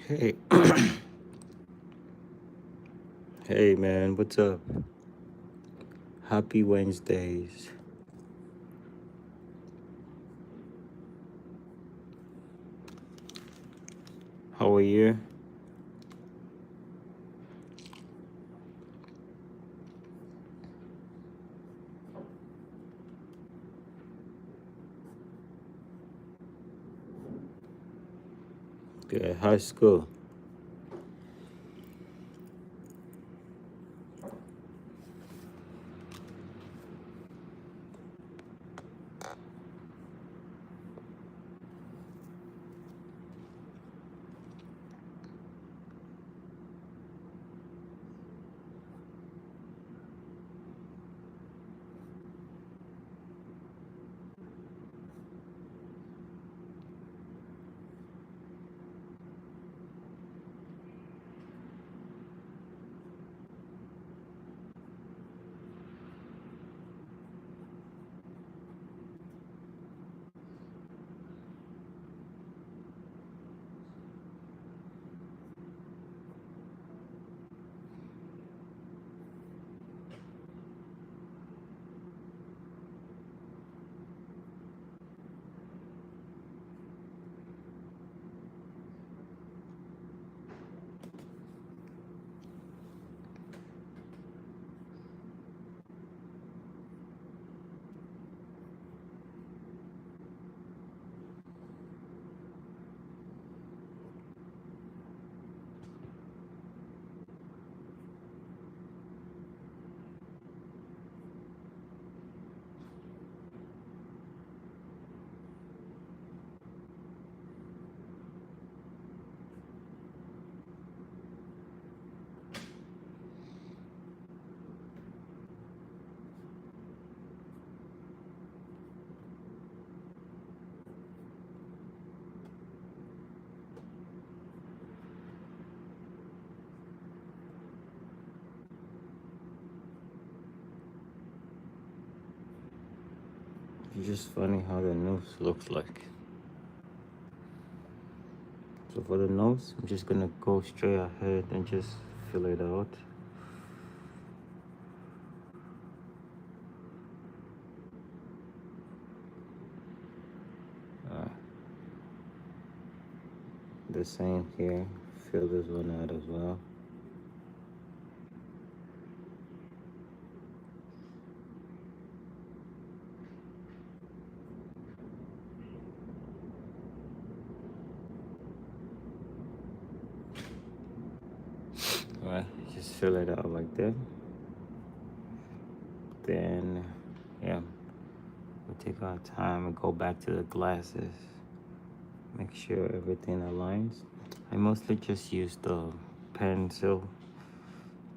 Hey, hey man, what's up? Happy Wednesdays. How are you? Good. How's school? It's just funny how the nose looks like. So for the nose, I'm just gonna go straight ahead and just fill it out. Uh, the same here. Fill this one out as well. Alright, just fill it out like that. Then, yeah, we'll take our time and go back to the glasses. Make sure everything aligns. I mostly just use the pencil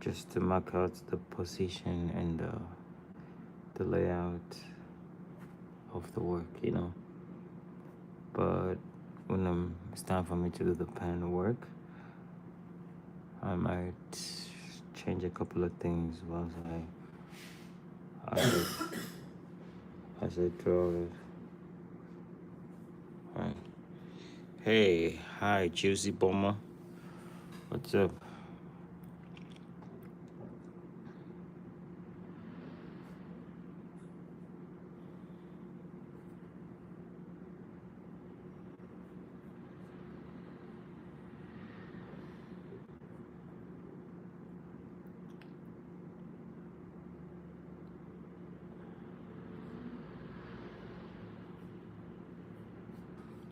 just to mark out the position and the layout of the work. But when it's time for me to do the pen work, I might change a couple of things while as as I draw it. Right. Hey, hi, Juicy Bomber. What's up?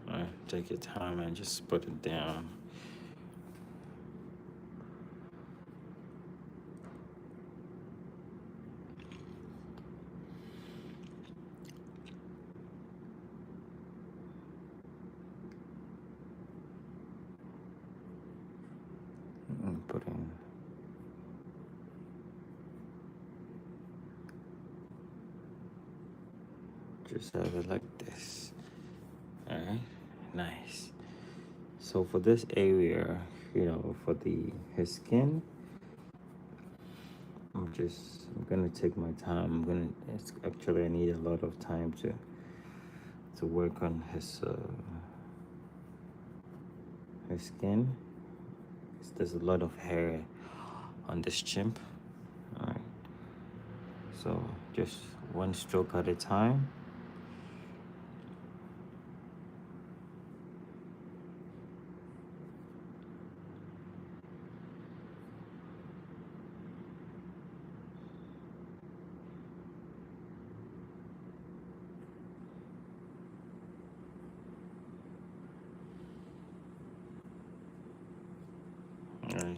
Right, take your time and just put it down. And put in. Just have it like this. All right, nice. So for this area, for his skin, I'm gonna take my time. It's actually, I need a lot of time to work on his skin. there's a lot of hair on this chimp. All right, so just one stroke at a time. All right.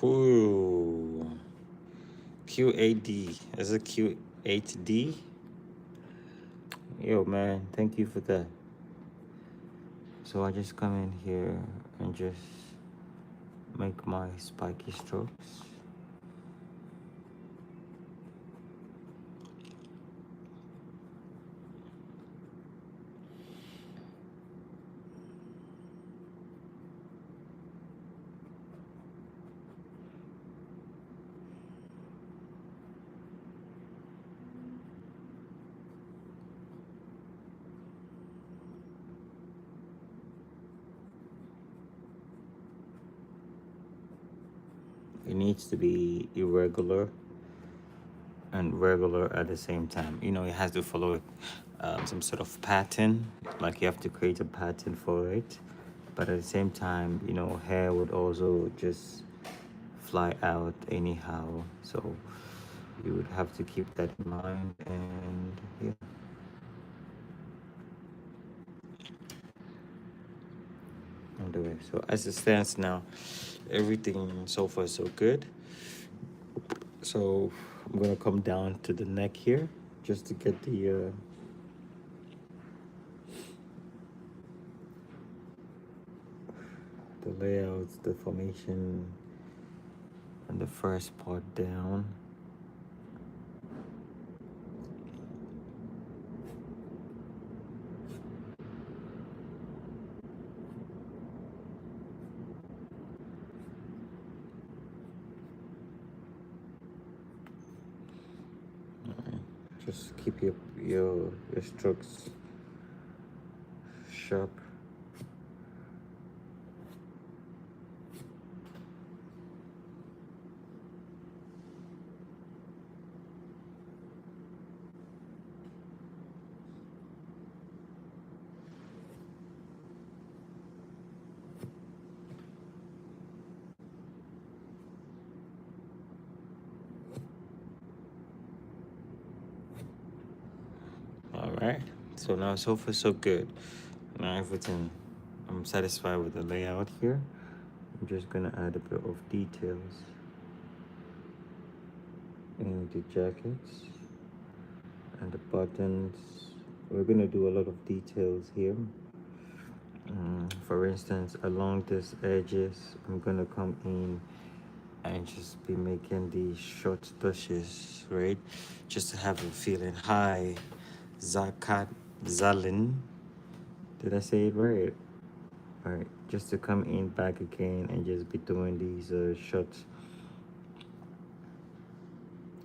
Whew. QAD. Is it Q8D? Yo, man, thank you for that. So I just come in here and just make my spiky strokes. It needs to be irregular and regular at the same time. You know, it has to follow some sort of pattern, like you have to create a pattern for it. But at the same time, you know, hair would also just fly out anyhow. So you would have to keep that in mind. And yeah. Anyway, so as it stands now, everything so far so good. So I'm gonna come down to the neck here just to get the layouts, the formation, and the first part down. Just keep your strokes sharp. All right. So now so far so good. Now everything, I'm satisfied with the layout here. I'm just gonna add a bit of details in the jackets and the buttons. We're gonna do a lot of details here. For instance, along these edges, I'm gonna come in and just be making these short touches, right? Just to have a feeling. Hi, Zakat Zalin. Did I say it right? All right, just to come in back again and just be doing these shots,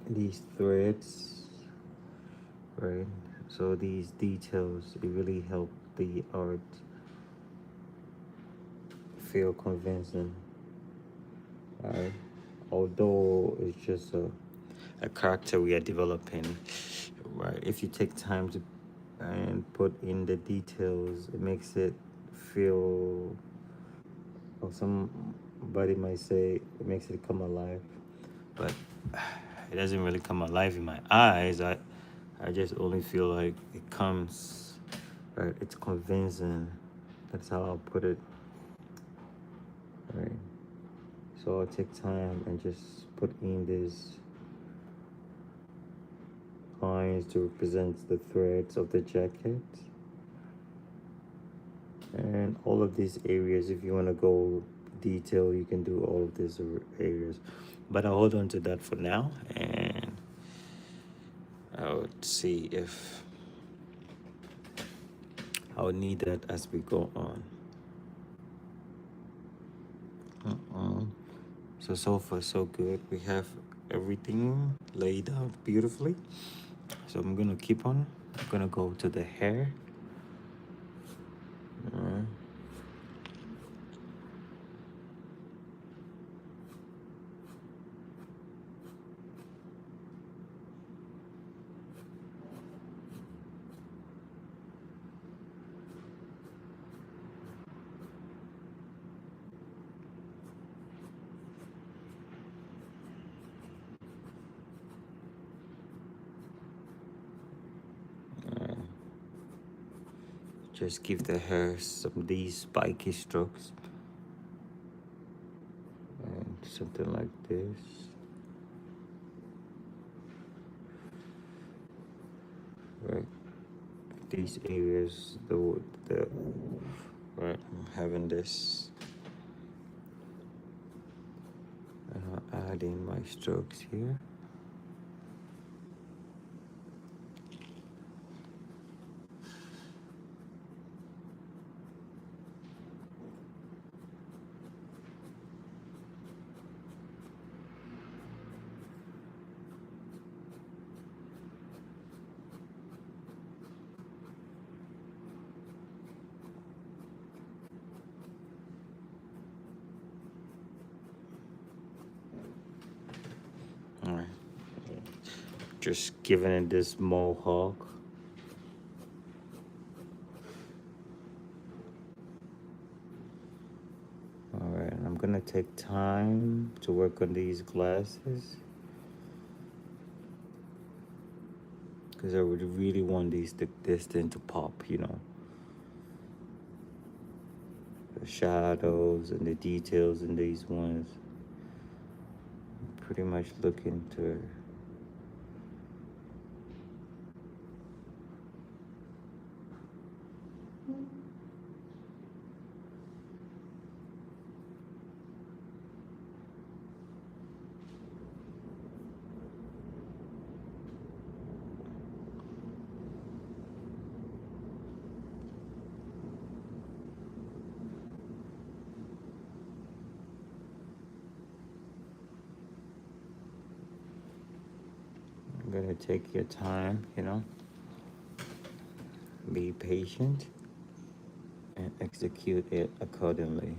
these threads, right? So these details, it really help the art feel convincing. All right, although it's just a character we are developing, right? If you take time to and put in the details, it makes it feel, or somebody might say, it makes it come alive, but it doesn't really come alive in my eyes. I just only feel like it comes, right? It's convincing. That's how I'll put it, right? So I'll take time and just put in these lines to represent the threads of the jacket. And all of these areas, if you want to go detail, you can do all of these areas. But I'll hold on to that for now, and I'll see if I'll need that as we go on. So far so good. We have everything laid out beautifully. So I'm gonna keep on. I'm gonna go to the hair. just give the hair some of these spiky strokes and something like this. Right, these areas, the right, I'm having this, and I'll add in my strokes here. All right, just giving it this mohawk. All right, I'm gonna take time to work on these glasses because I would really want this thing to pop, you know. The shadows and the details in these ones. Pretty much looking to I'm gonna take your time, you know. Be patient and execute it accordingly.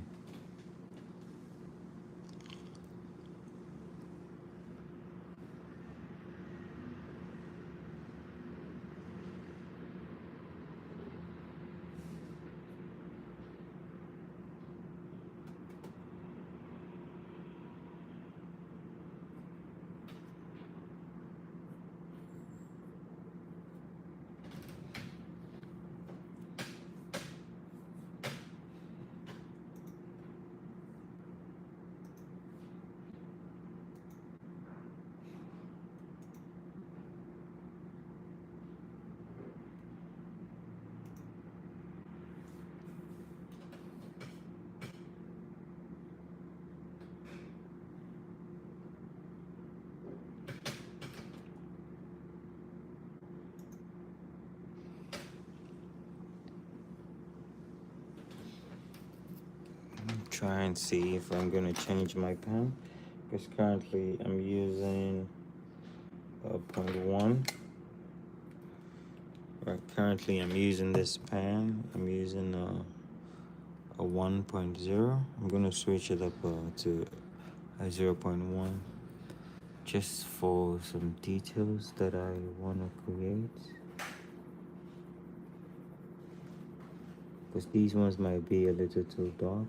Try and see if I'm gonna change my pen, because currently I'm using a 0.1. Right, currently I'm using this pen. I'm using a 1.0. I'm gonna switch it up to a 0.1, just for some details that I want to create, because these ones might be a little too dark.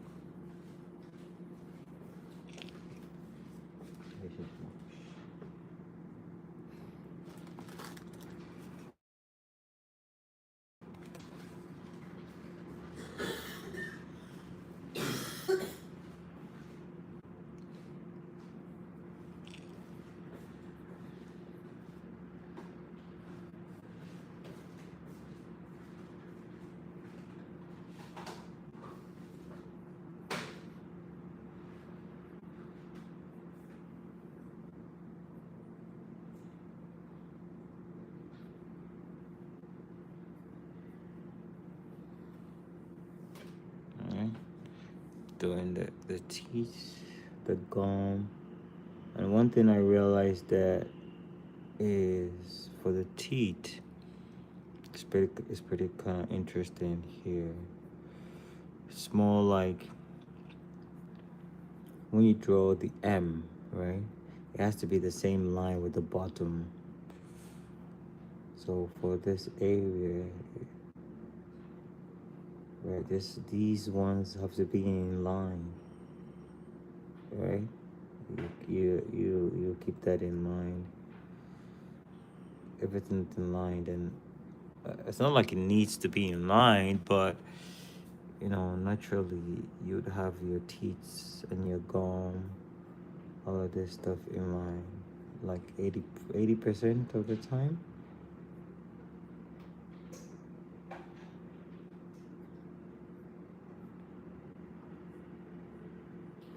Alright, doing the teeth, the gum. And one thing I realized that is for the teeth, it's pretty kind of interesting here. It's more like when you draw the M, right? It has to be the same line with the bottom. So for this area, right, these ones have to be in line, right? You keep that in mind. Everything's in line, then It's not like it needs to be in line, but naturally you'd have your teeth and your gum, all of this stuff in line, like 80% of the time.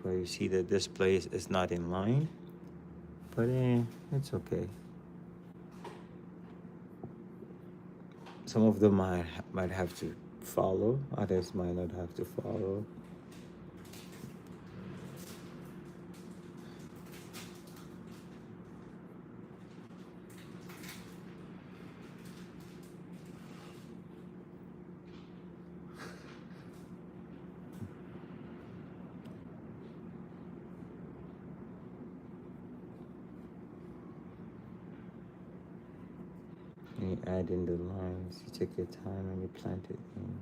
Where you see that this place is not in line, but it's okay. Some of them might have to follow, others might not have to follow. And you add in the lines, you take your time and you plant it in.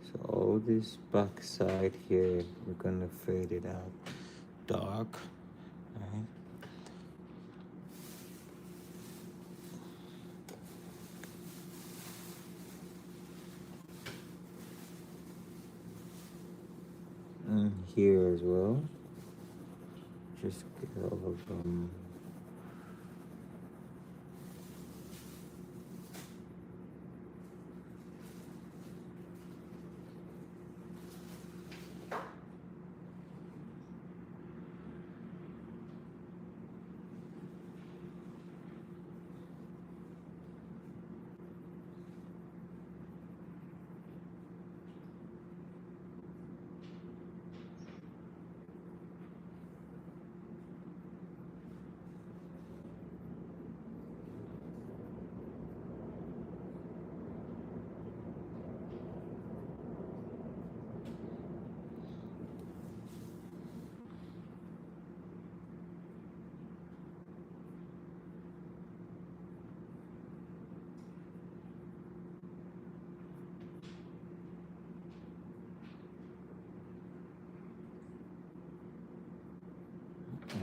So all this back side here, we're gonna fade it out dark, right? And here as well, just get all of them.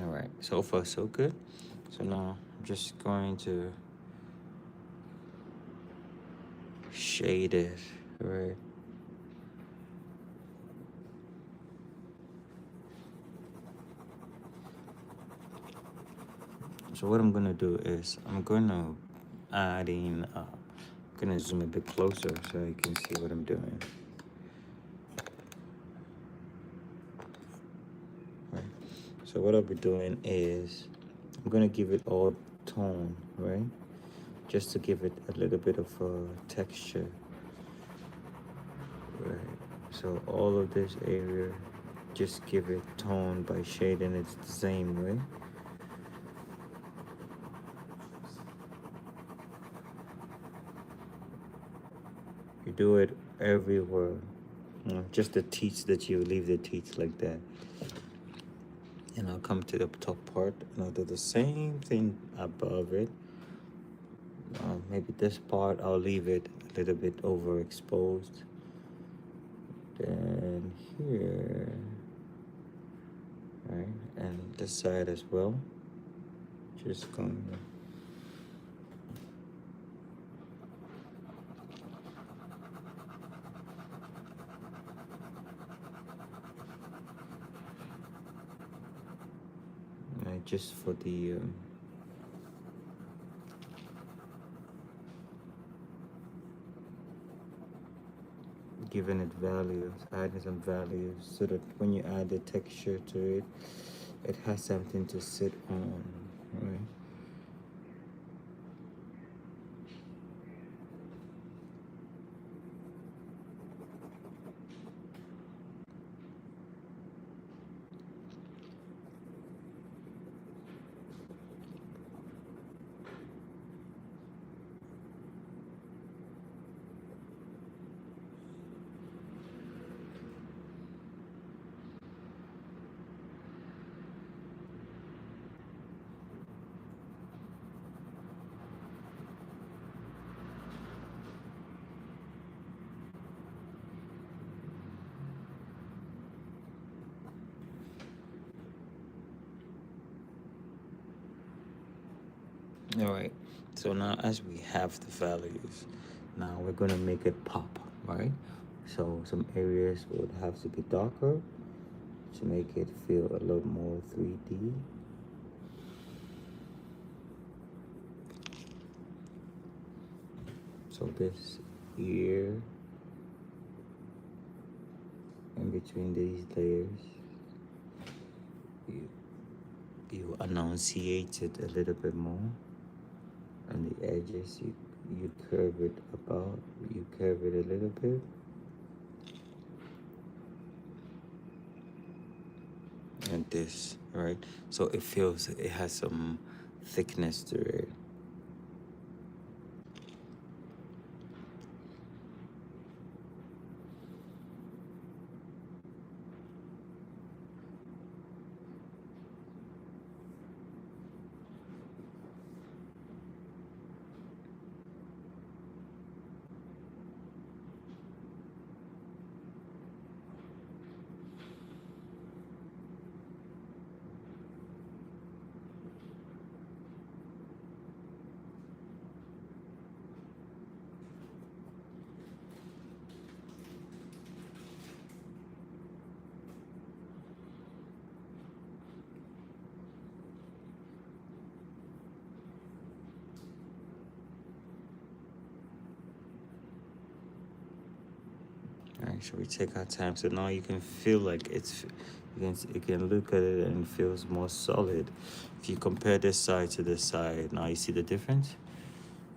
All right, so far so good. So now I'm just going to shade it, right? So what I'm gonna do is I'm gonna add in, I'm gonna zoom a bit closer so you can see what I'm doing. Right. So what I'll be doing is I'm gonna give it all tone, right? Just to give it a little bit of texture, right? So all of this area, just give it tone by shading it the same way. You do it everywhere. Just the teeth that you leave the teeth like that. And I'll come to the top part and I'll do the same thing above it. Maybe this part I'll leave it a little bit overexposed. Then here, right, and this side as well. Just going. Right, just for the giving it values, adding some values so that when you add the texture to it, it has something to sit on, right? All right. So now as we have the values, now we're going to make it pop, right? So some areas would have to be darker to make it feel a little more 3D. So this ear in between these layers, you, you enunciate it a little bit more. And the edges, you curve it about, you curve it a little bit. And this, right? So it feels, it has some thickness to it. All right, so we take our time. So now you can feel like you can look at it and it feels more solid. If you compare this side to this side, now you see the difference?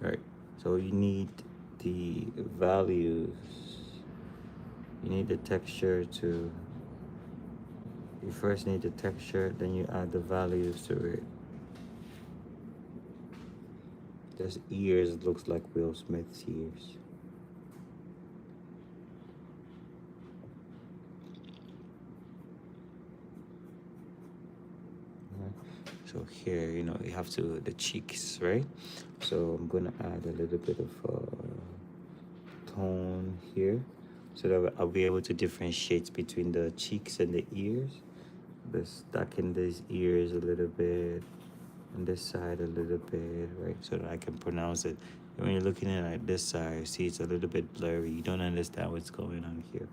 Right. So you need the values. You need the texture to, you first need the texture, then you add the values to it. This ears looks like Will Smith's ears. So here, you know, you have to, the cheeks, right? So I'm gonna add a little bit of tone here so that I'll be able to differentiate between the cheeks and the ears. Let's darken these ears a little bit and this side a little bit, right? So that I can pronounce it. And when you're looking at it this side, see it's a little bit blurry. You don't understand what's going on here.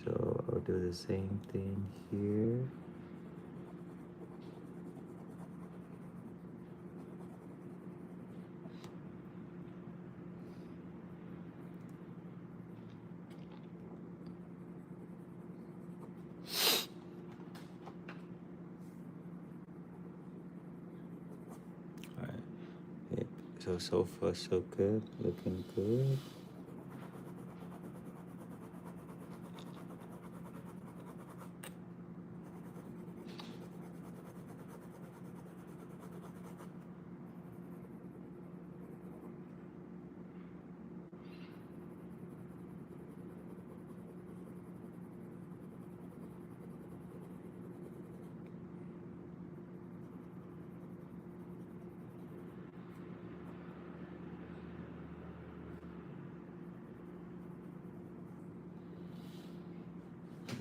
So I'll do the same thing here. So far so good, looking good.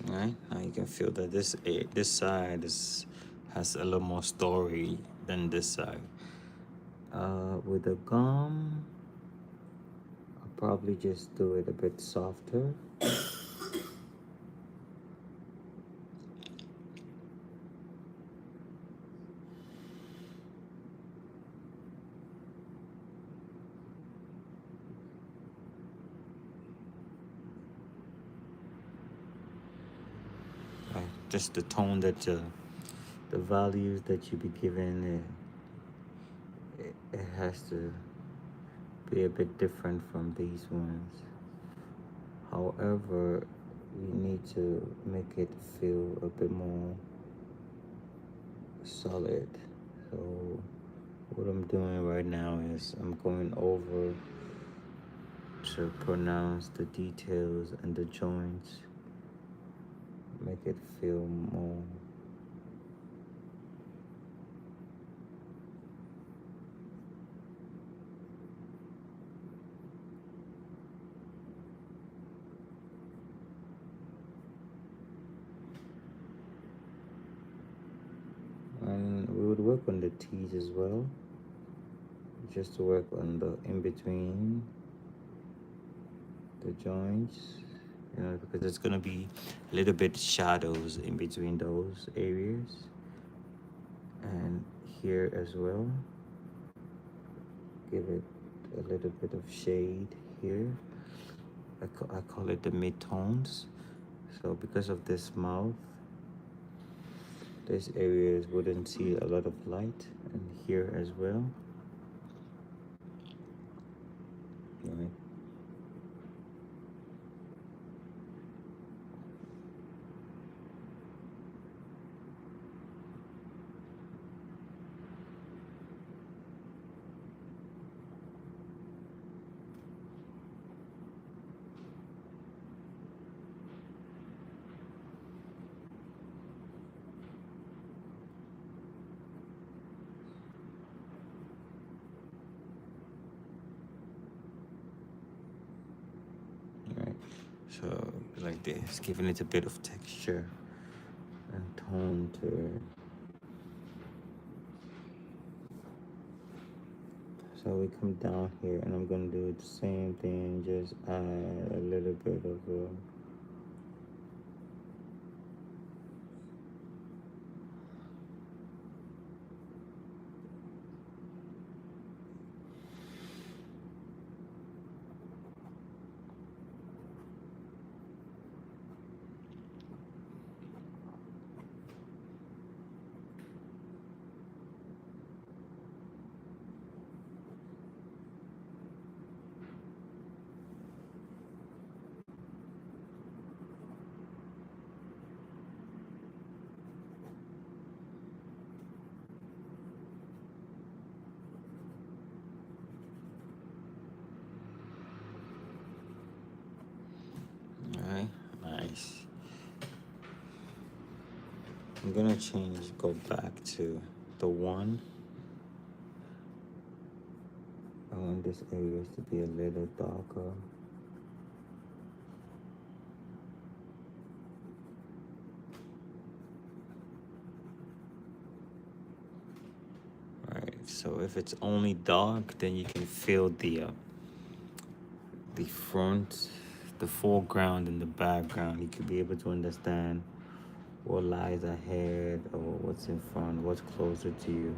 Right now you can feel that this side has a little more story than this side. With the gum, I'll probably just do it a bit softer. Right, just the tone that the values that you be given, it has to be a bit different from these ones. However, we need to make it feel a bit more solid. So what I'm doing right now is I'm going over to pronounce the details and the joints, make it feel more and we would work on the T's as well. just to work on the in between the joints, you know, because it's gonna be a little bit shadows in between those areas, and here as well. Give it a little bit of shade here. I call it the mid-tones. So because of this mouth, these areas wouldn't see a lot of light, and here as well. Right. Right. So like this, giving it a bit of texture and tone to it. So we come down here, and I'm gonna do the same thing, just add a little bit of Alright, nice. I'm gonna go back to the one. I want this area to be a little darker. Right, so if it's only dark, then you can feel the front, the foreground and the background. You could be able to understand what lies ahead or what's in front, what's closer to you.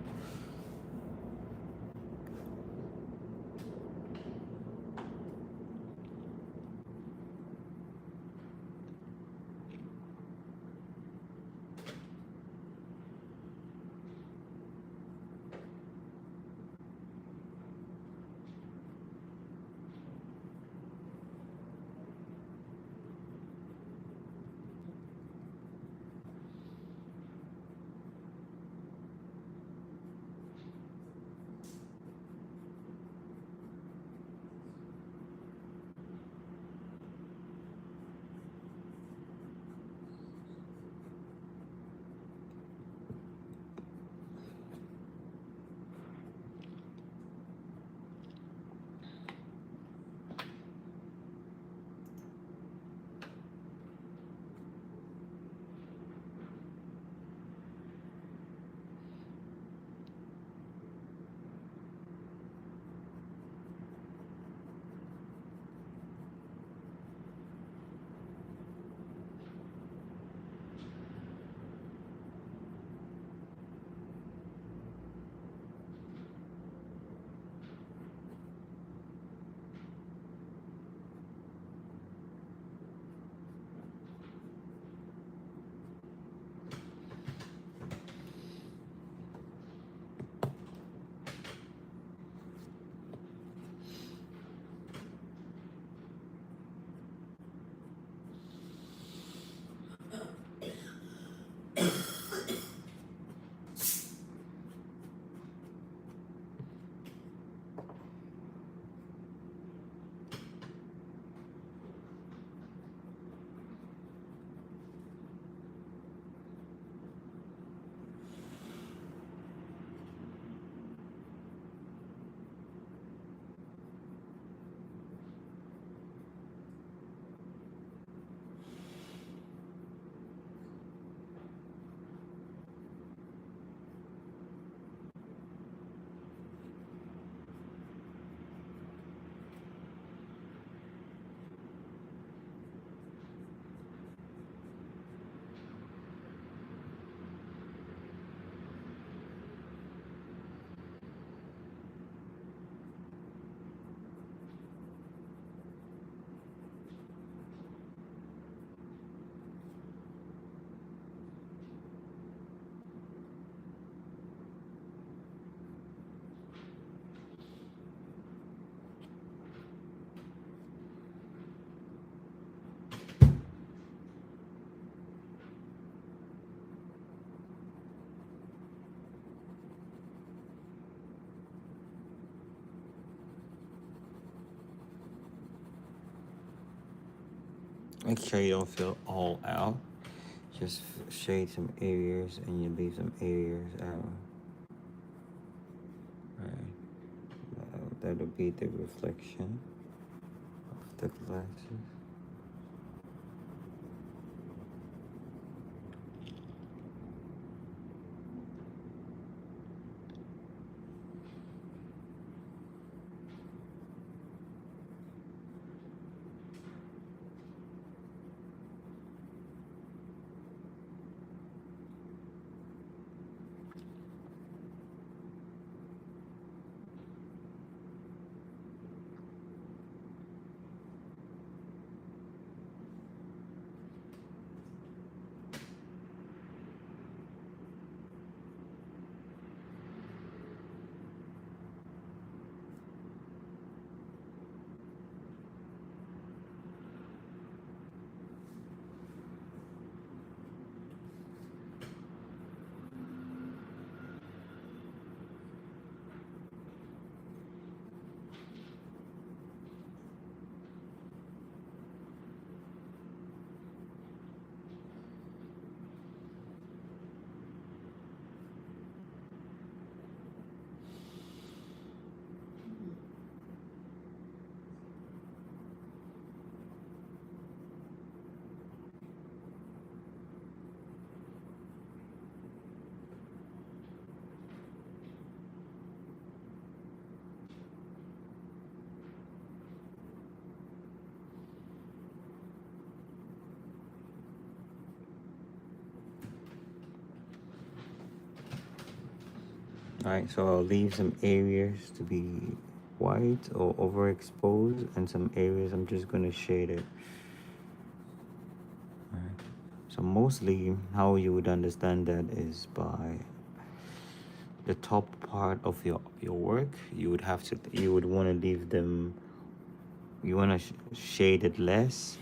Make sure you don't fill all out. Just shade some areas and you leave some areas out. Right. That'll be the reflection of the glasses. Alright, so I'll leave some areas to be white or overexposed, and some areas I'm just gonna shade it. Alright. So mostly how you would understand that is by the top part of your work. You would want to leave them, you want to shade it less.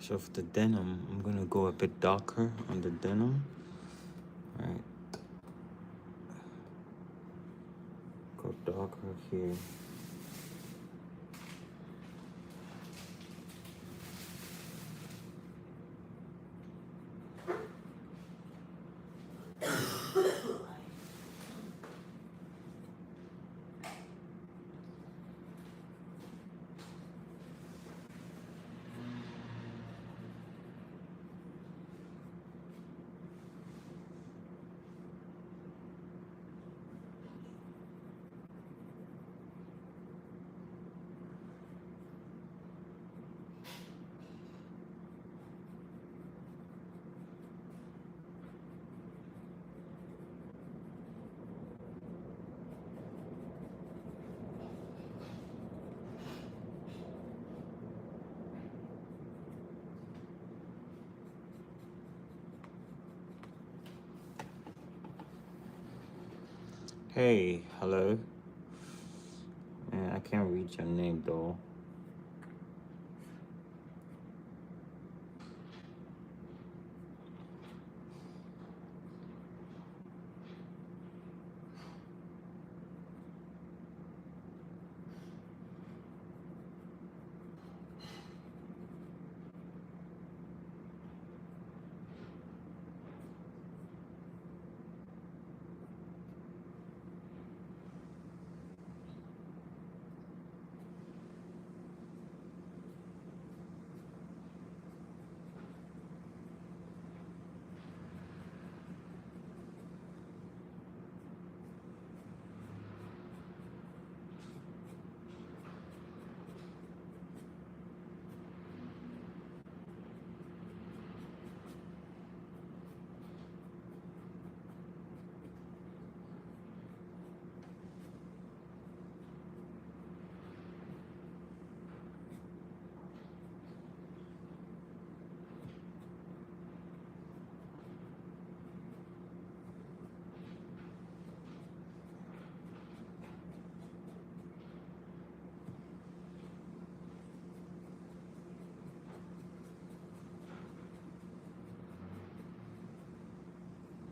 swatch of the denim. I'm gonna go a bit darker on the denim. Right. Go darker here. Hey, hello. Man, I can't read your name though.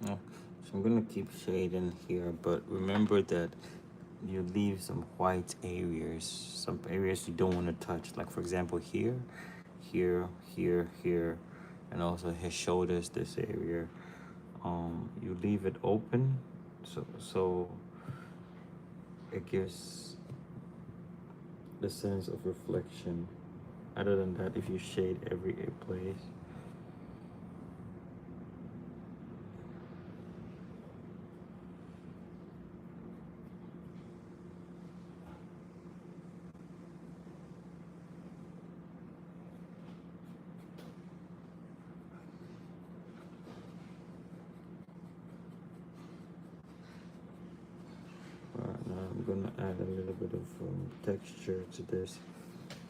Oh, so I'm gonna keep shading here, but remember that you leave some white areas, some areas you don't want to touch. Like for example, here, here, and also his shoulders, this area. You leave it open, so it gives the sense of reflection. Other than that, if you shade every place. Right, now I'm gonna add a little bit of texture to this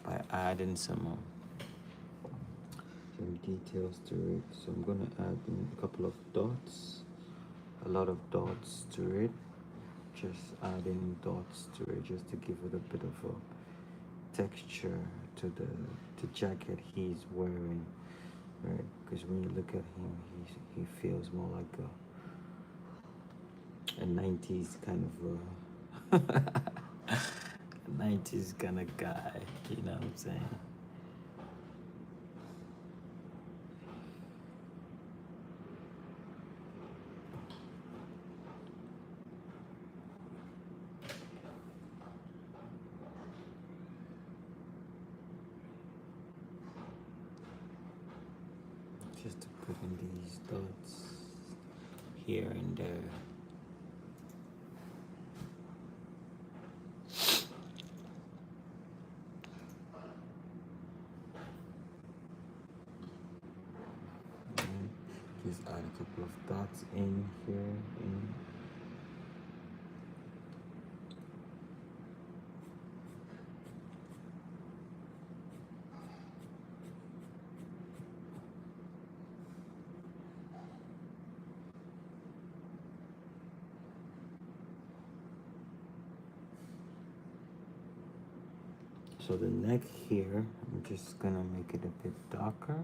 by adding some details to it. So I'm gonna add in a couple of dots, a lot of dots to it. Just adding dots to it just to give it a bit of a texture to the jacket he's wearing, right? Because when you look at him, he feels more like a 90s kind of a 90s kind of guy, you know what I'm saying? Just to put in these dots here and there. Just add a couple of dots in here. So the neck here, I'm just gonna make it a bit darker.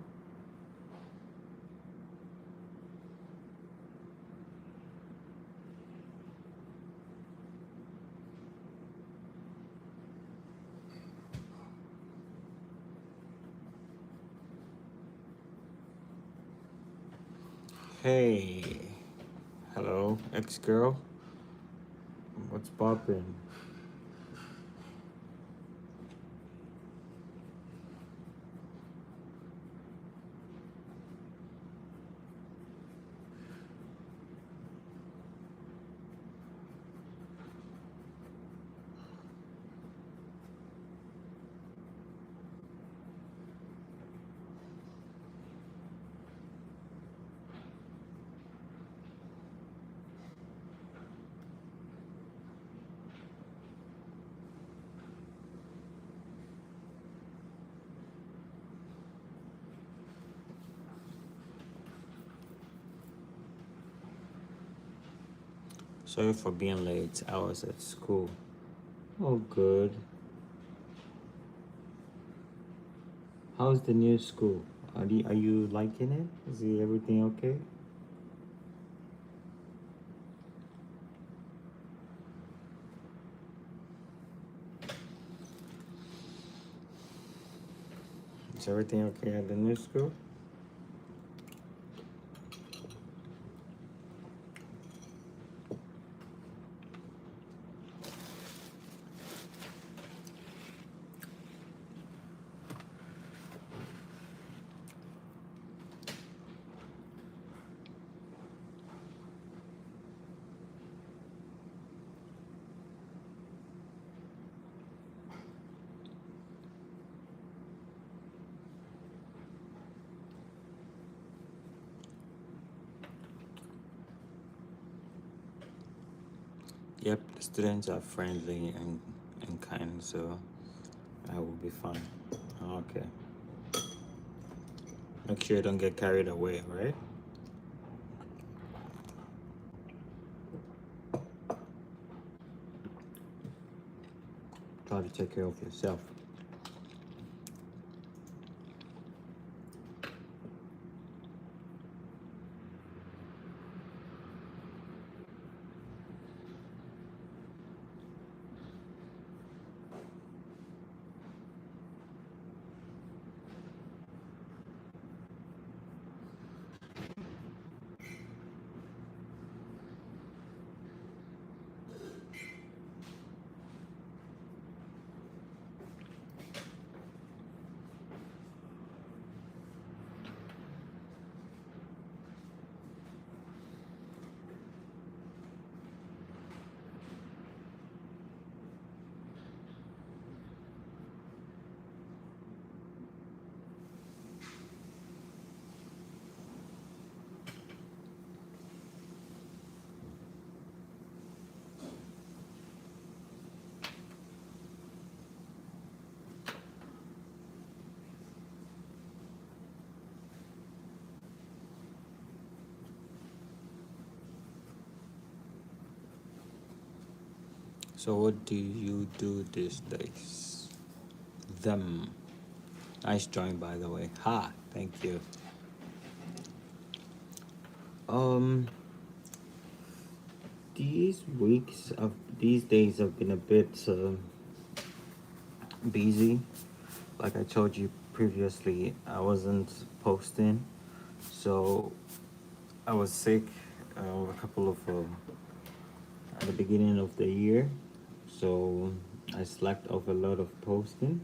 Hey, hello, ex-girl. What's poppin'? Sorry for being late. I was at school. Oh, good. How's the new school? Are you liking it? Is everything okay? Is everything okay at the new school? Yep, the students are friendly and kind, so I will be fine. Okay. Make sure you don't get carried away, right? Try to take care of yourself. So what do you do these days? Them. Nice drawing, by the way. Ha! Thank you. Um, these days have been a bit busy. Like I told you previously, I wasn't posting, so I was sick a couple of at the beginning of the year, so I slacked off a lot of posting.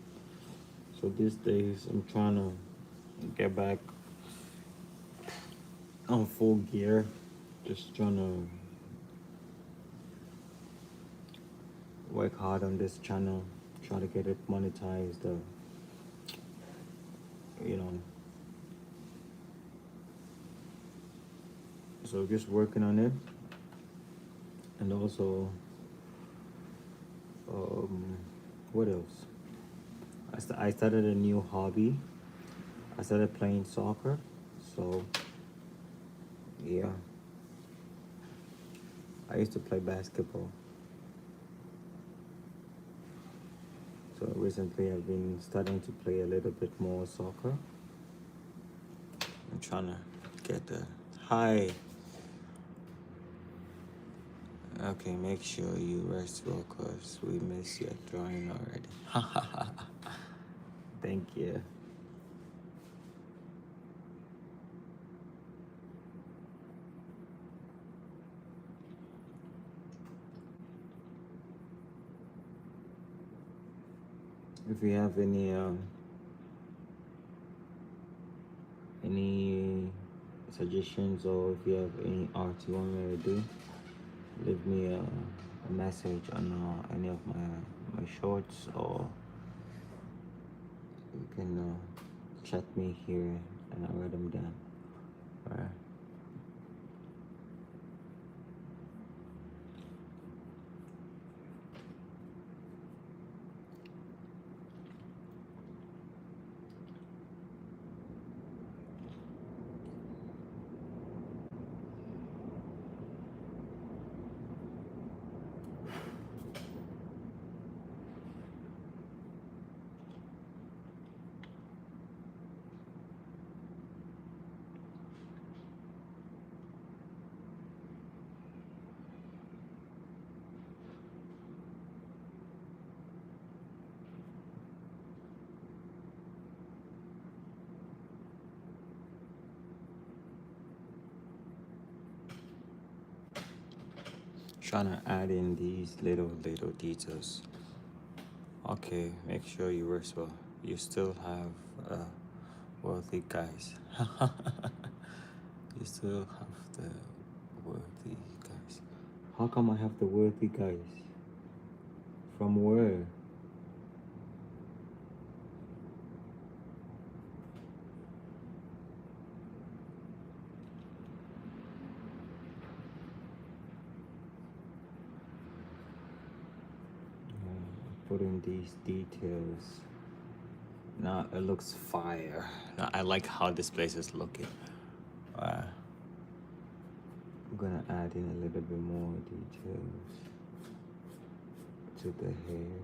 So these days I'm trying to get back on full gear, just trying to work hard on this channel, try to get it monetized, you know. So just working on it, and also, what else? I started a new hobby. I started playing soccer, so yeah. I used to play basketball, so recently I've been starting to play a little bit more soccer. I'm trying to get the high. Okay, make sure you rest well, cause we miss your drawing already. Thank you. If you have any suggestions, or if you have any art you want me to do, leave me a message on any of my shorts, or you can chat me here and I'll write them down. All right. Trying to add in these little details. Okay, make sure you rest well. You still have worthy guys. You still have the worthy guys. How come I have the worthy guys? From where? Put in these details. Now it looks fire. Now I like how this place is looking. I'm gonna add in a little bit more details to the hair.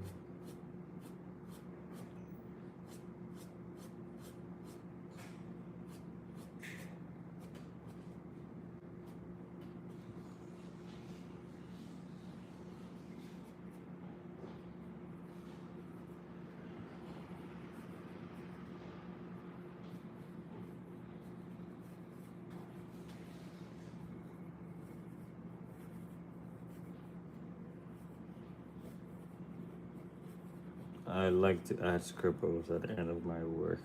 I like to add scribbles at the end of my work.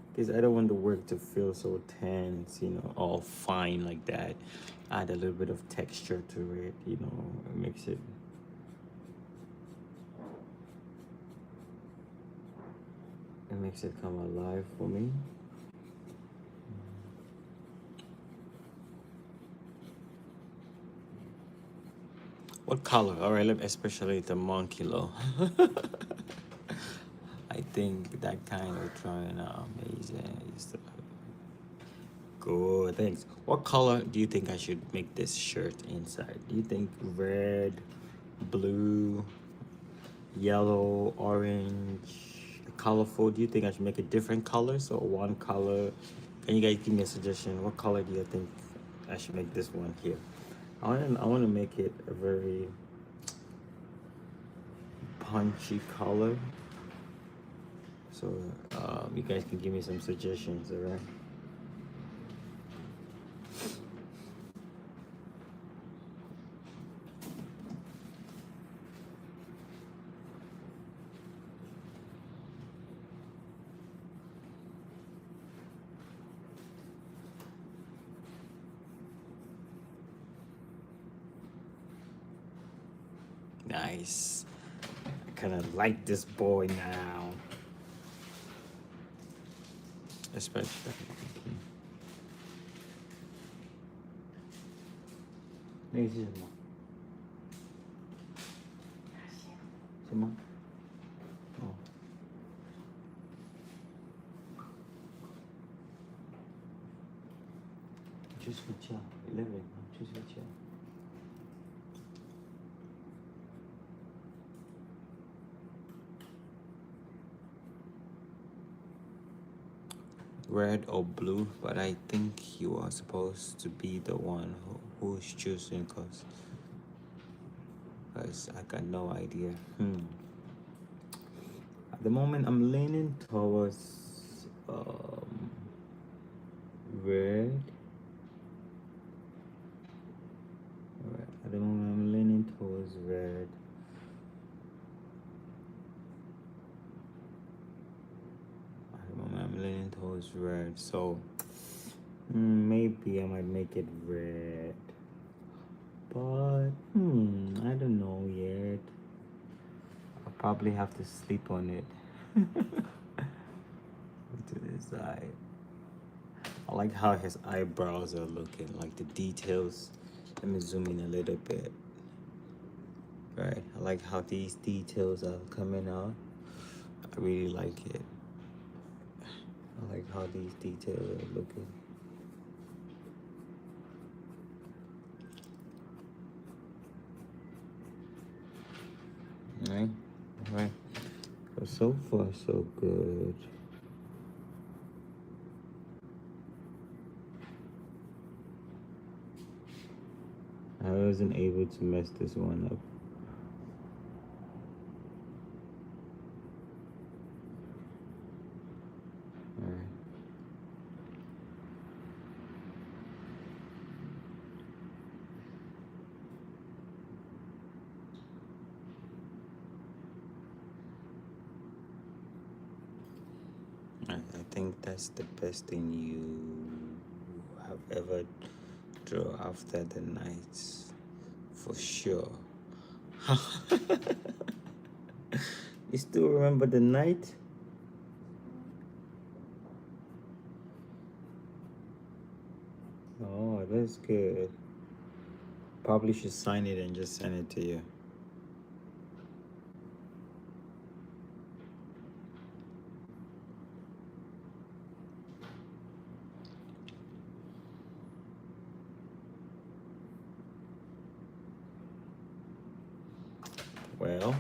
Because I don't want the work to feel so tense, all fine like that. Add a little bit of texture to it, it makes it come alive for me. What color? All right, especially the monkey low. I think that kind of drawing out amazing. Good, thanks. What color do you think I should make this shirt inside? Do you think red, blue, yellow, orange, colorful? Do you think I should make it different colors or one color? Can you guys give me a suggestion? What color do you think I should make this one here? I want to make it a very punchy color. So you guys can give me some suggestions, all right? Nice. I kind of like this boy now. Especially.那个是什么？什么？哦。去睡觉，11，去睡觉。red or blue, but I think you are supposed to be the one who's choosing, because I got no idea. At the moment, I'm leaning towards red. At the moment, I'm leaning towards red. At the moment, I'm leaning towards red. So maybe I might make it red. But I don't know yet. I'll probably have to sleep on it to decide. I like how his eyebrows are looking, like the details. Let me zoom in a little bit. Right, I like how these details are coming out. I really like it. I like how these details are looking. Right. So far, so good. I wasn't able to mess this one up. I think that's the best thing you have ever draw after the nights, for sure. You still remember the night? Oh, that's good. Probably should sign it and just send it to you. Well,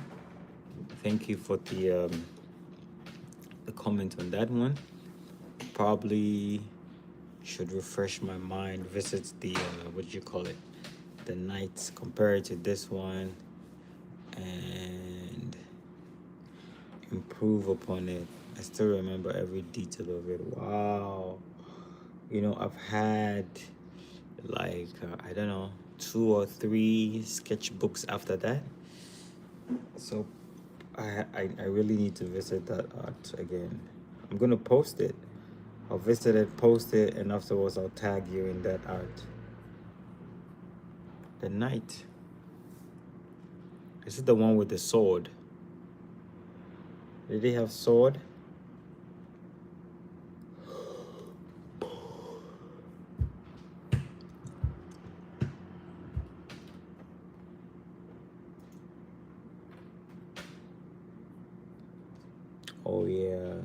thank you for the comment on that one. Probably should refresh my mind, visit the what do you call it, the nights, compare it to this one, and improve upon it. I still remember every detail of it. Wow. You know, I've had like I don't know, 2 or 3 sketchbooks after that. So I really need to visit that art again. I'm gonna post it. I'll visit it, post it, and afterwards I'll tag you in that art. The knight. Is it the one with the sword? Did he have sword? Oh yeah.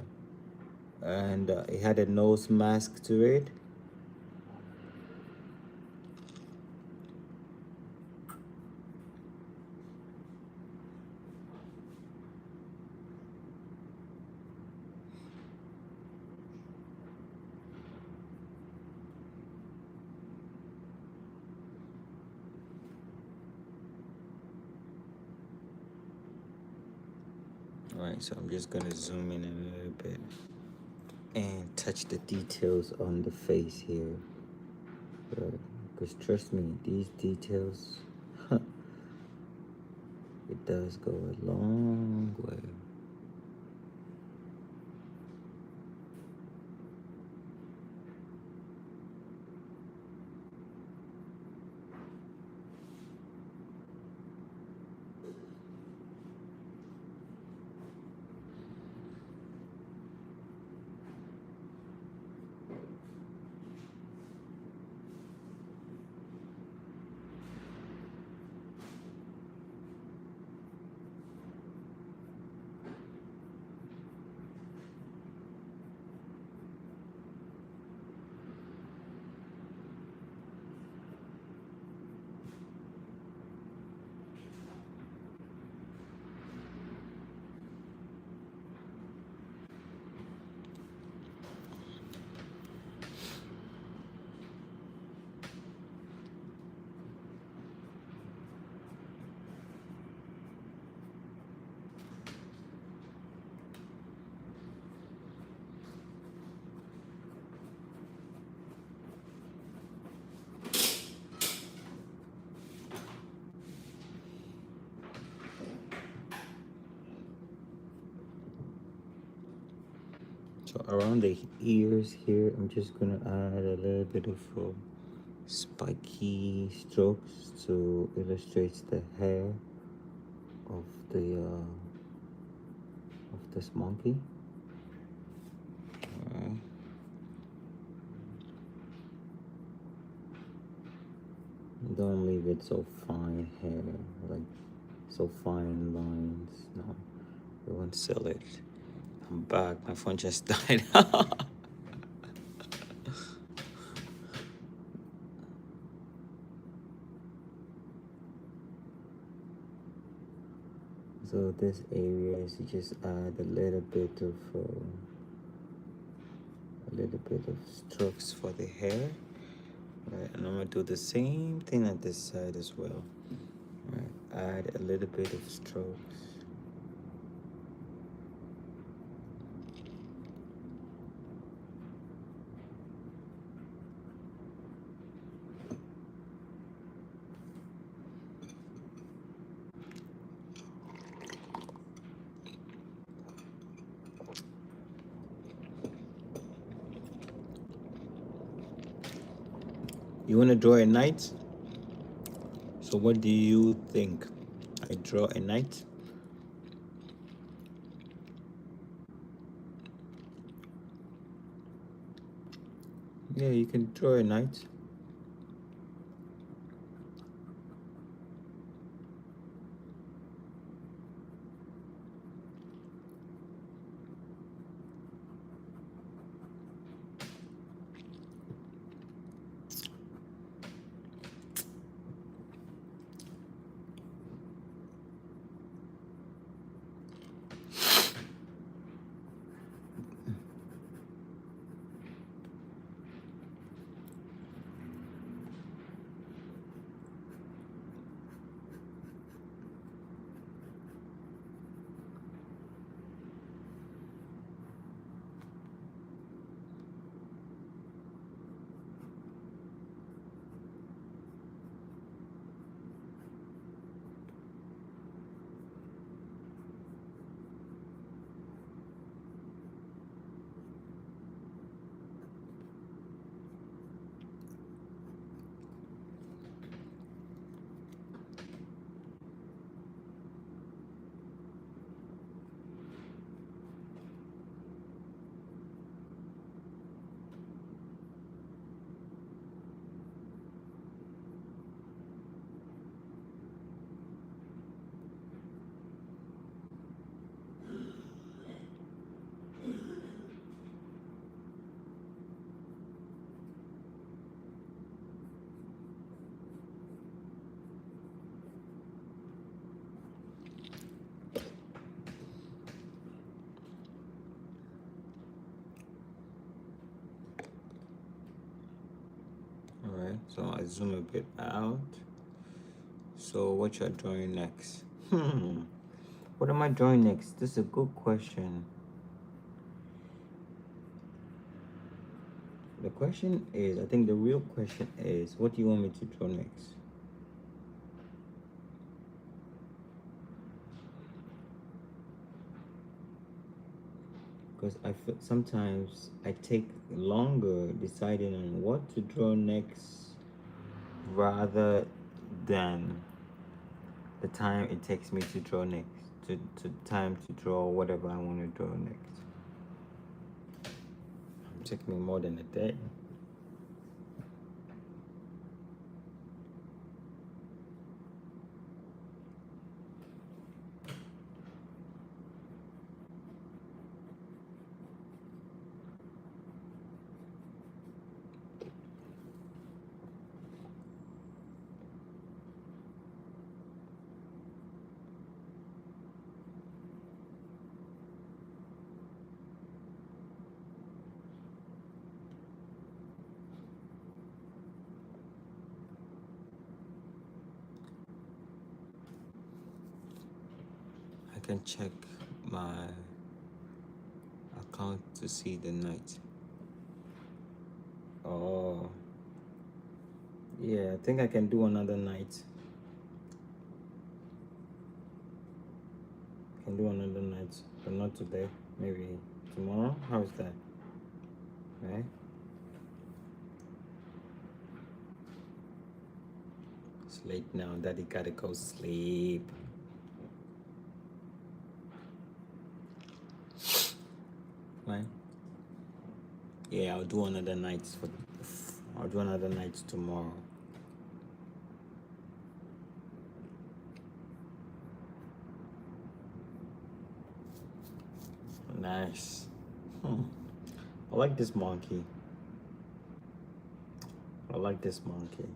And it had a nose mask to it. Alright, so I'm just gonna zoom in a little bit and touch the details on the face here. Because trust me, these details, it does go a long way. So around the ears here, I'm just gonna add a little bit of spiky strokes to illustrate the hair of this monkey. Alright. Don't leave it so fine hair, like so fine lines. No, we won't sell it. I'm back. My phone just died. So this area is you just add a little bit of strokes for the hair, right? And I'm gonna do the same thing on this side as well. Right, add a little bit of strokes. You want to draw a knight? So what do you think? I draw a knight? Yeah, you can draw a knight. All right, so I zoom a bit out. So what you're drawing next? What am I drawing next? This is a good question. The question is, I think the real question is, what do you want me to draw next? Because I feel sometimes I take longer deciding on what to draw next rather than the time it takes me to draw next, to time to draw whatever I want to draw next. It took me more than a day. I can check my account to see the night. Oh, yeah, I think I can do another night. Can do another night, but not today. Maybe tomorrow. How's that? Right? It's late now. Daddy gotta go sleep. Right? Yeah, I'll do another nights for. I'll do another nights tomorrow. Nice. I like this monkey. I like this monkey.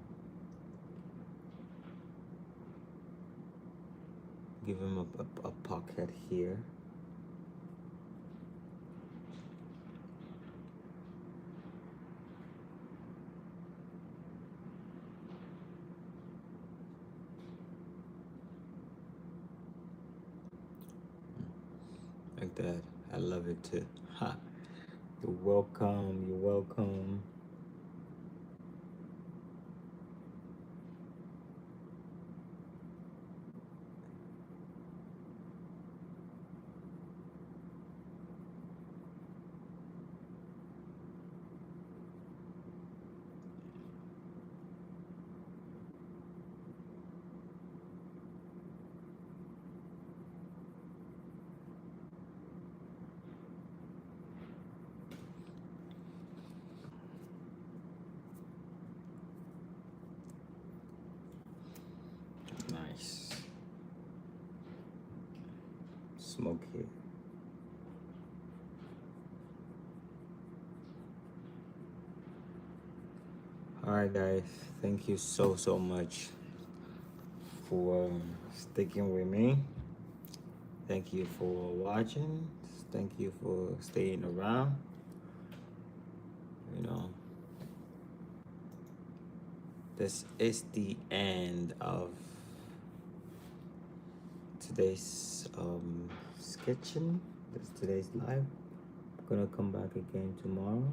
Give him a pocket here. Like that. I love it too. Ha. You're welcome. You're welcome. Nice. Smoke here. Alright guys, thank you so much for sticking with me. Thank you for watching. Thank you for staying around. You know, this is the end of today's sketching. That's today's live. I'm gonna come back again tomorrow.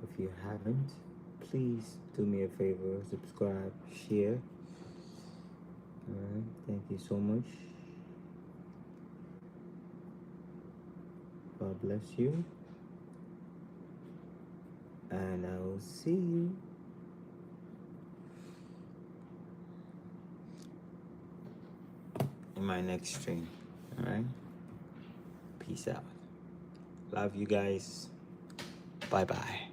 If you haven't, please do me a favor, subscribe, share. Alright, thank you so much. God bless you. And I will see you in my next stream. Alright? Peace out. Love you guys. Bye bye.